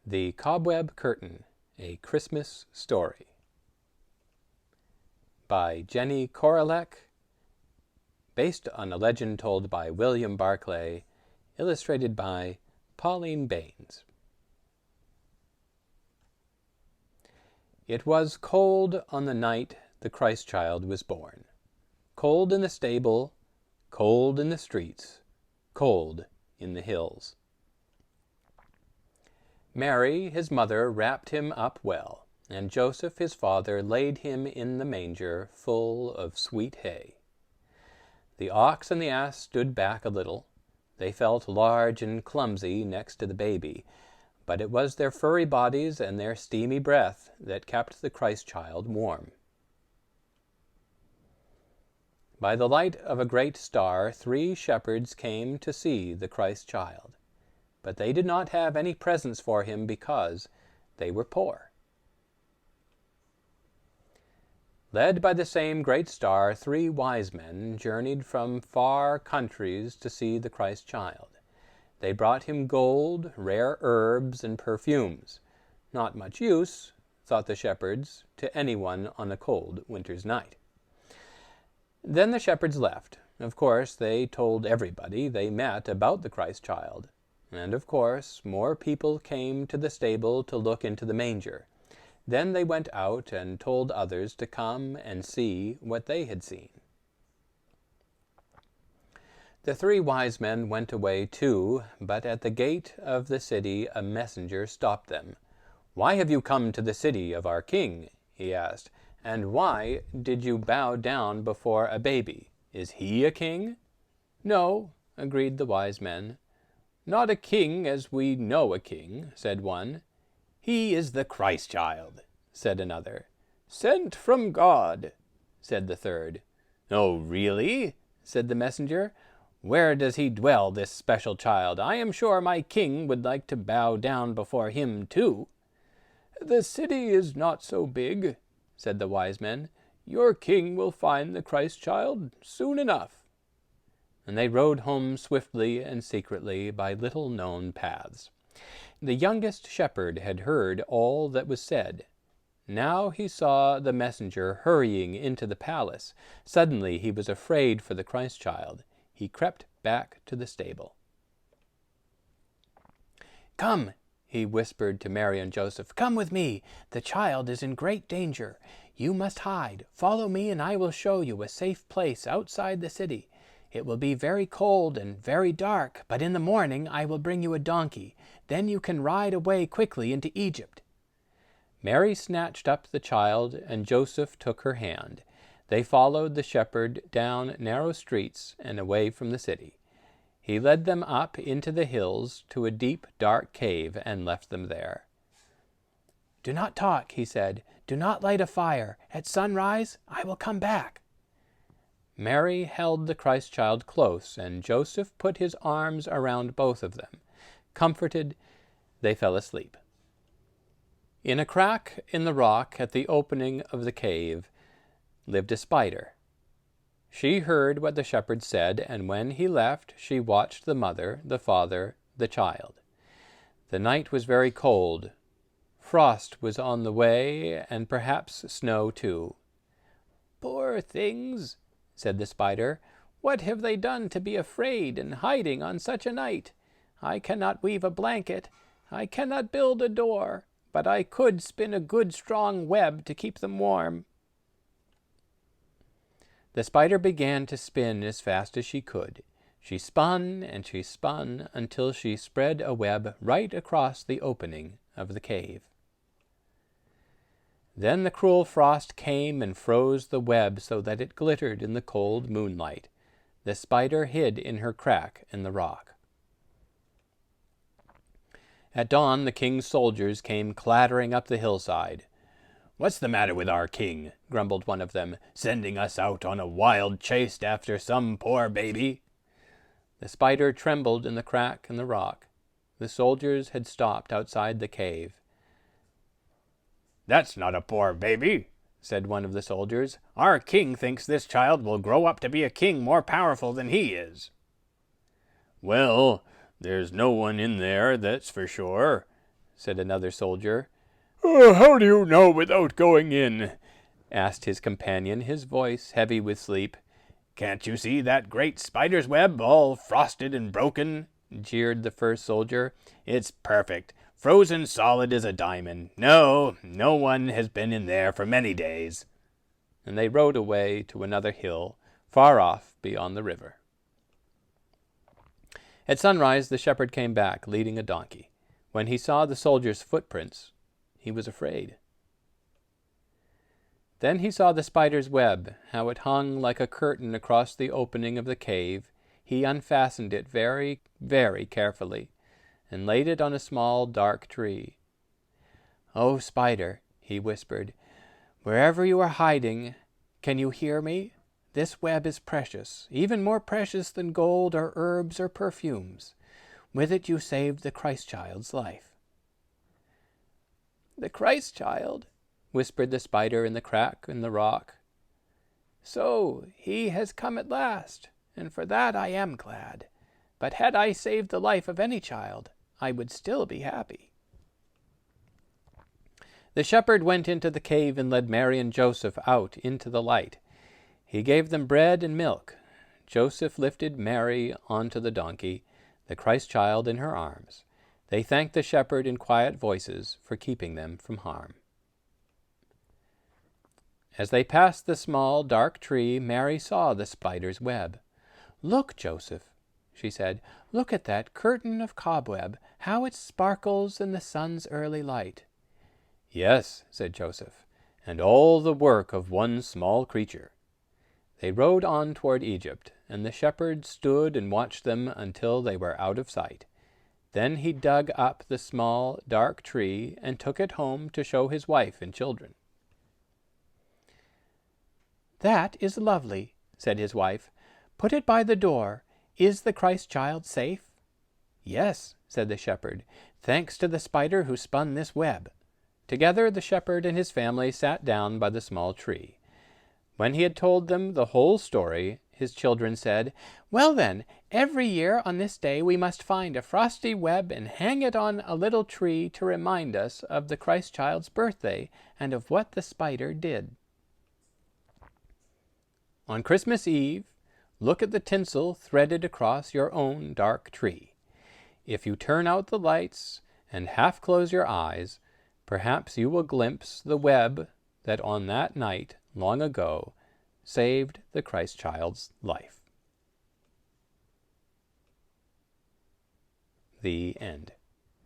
The Cobweb Curtain, A Christmas Story by Jenny Korolek, based on a legend told by William Barclay, illustrated by Pauline Baynes. It was cold on the night the Christ-child was born. Cold in the stable, cold in the streets, cold in the hills. Mary, his mother, wrapped him up well, and Joseph, his father, laid him in the manger full of sweet hay. The ox and the ass stood back a little. They felt large and clumsy next to the baby, but it was their furry bodies and their steamy breath that kept the Christ-child warm. By the light of a great star, 3 shepherds came to see the Christ-child. But they did not have any presents for him because they were poor. Led by the same great star, 3 wise men journeyed from far countries to see the Christ-child. They brought him gold, rare herbs, and perfumes. Not much use, thought the shepherds, to anyone on a cold winter's night. Then the shepherds left. Of course, they told everybody they met about the Christ-child. And, of course, more people came to the stable to look into the manger. Then they went out and told others to come and see what they had seen. The 3 wise men went away too, but at the gate of the city a messenger stopped them. "Why have you come to the city of our king?" he asked. "And why did you bow down before a baby? Is he a king?" "No," agreed the wise men. "Not a king as we know a king," said one. "He is the Christ-child," said another. "Sent from God," said the third. "Oh, really?" said the messenger. "Where does he dwell, this special child? I am sure my king would like to bow down before him too." "The city is not so big," said the wise men. "Your king will find the Christ-child soon enough." And they rode home swiftly and secretly by little-known paths. The youngest shepherd had heard all that was said. Now he saw the messenger hurrying into the palace. Suddenly he was afraid for the Christ-child. He crept back to the stable. "Come," he whispered to Mary and Joseph. "Come with me. The child is in great danger. You must hide. Follow me, and I will show you a safe place outside the city. It will be very cold and very dark, but in the morning I will bring you a donkey. Then you can ride away quickly into Egypt." Mary snatched up the child, and Joseph took her hand. They followed the shepherd down narrow streets and away from the city. He led them up into the hills to a deep, dark cave and left them there. "Do not talk," he said. "Do not light a fire. At sunrise I will come back." Mary held the Christ-child close, and Joseph put his arms around both of them. Comforted, they fell asleep. In a crack in the rock at the opening of the cave lived a spider. She heard what the shepherd said, and when he left, she watched the mother, the father, the child. The night was very cold. Frost was on the way, and perhaps snow too. "Poor things," said the spider. "What have they done to be afraid and hiding on such a night? I cannot weave a blanket. I cannot build a door, but I could spin a good strong web to keep them warm." The spider began to spin as fast as she could. She spun and she spun until she spread a web right across the opening of the cave. Then the cruel frost came and froze the web so that it glittered in the cold moonlight. The spider hid in her crack in the rock. At dawn, the king's soldiers came clattering up the hillside. "What's the matter with our king?" grumbled one of them, "sending us out on a wild chase after some poor baby?" The spider trembled in the crack in the rock. The soldiers had stopped outside the cave. "That's not a poor baby," said one of the soldiers. "Our king thinks this child will grow up to be a king more powerful than he is." "Well, there's no one in there, that's for sure," said another soldier. How do you know without going in? Asked his companion, his voice heavy with sleep. Can't you see that great spider's web, all frosted and broken? Jeered the first soldier. It's perfect, frozen solid as a diamond. No one has been in there for many days. And they rode away to another hill, far off beyond the river. At sunrise the shepherd came back, leading a donkey. When he saw the soldier's footprints, he was afraid. Then he saw the spider's web, how it hung like a curtain across the opening of the cave. He unfastened it very, very carefully, and laid it on a small dark tree. "Oh, spider," he whispered, "wherever you are hiding, can you hear me? This web is precious, even more precious than gold or herbs or perfumes. With it you saved the Christ-child's life." "The Christ-child?" whispered the spider in the crack in the rock. "So he has come at last, and for that I am glad. But had I saved the life of any child, I would still be happy." The shepherd went into the cave and led Mary and Joseph out into the light. He gave them bread and milk. Joseph lifted Mary onto the donkey, the Christ-child in her arms. They thanked the shepherd in quiet voices for keeping them from harm. As they passed the small, dark tree, Mary saw the spider's web. "Look, Joseph," she said, "look at that curtain of cobweb, how it sparkles in the sun's early light." "Yes," said Joseph, "and all the work of one small creature." They rode on toward Egypt, and the shepherd stood and watched them until they were out of sight. Then he dug up the small, dark tree and took it home to show his wife and children. "That is lovely," said his wife. "Put it by the door. Is the Christ-child safe?" "Yes," said the shepherd, "thanks to the spider who spun this web." Together the shepherd and his family sat down by the small tree. When he had told them the whole story, his children said, "Well then, every year on this day we must find a frosty web and hang it on a little tree to remind us of the Christ-child's birthday and of what the spider did." On Christmas Eve, look at the tinsel threaded across your own dark tree. If you turn out the lights and half close your eyes, perhaps you will glimpse the web that on that night, long ago, saved the Christ-child's life. The end.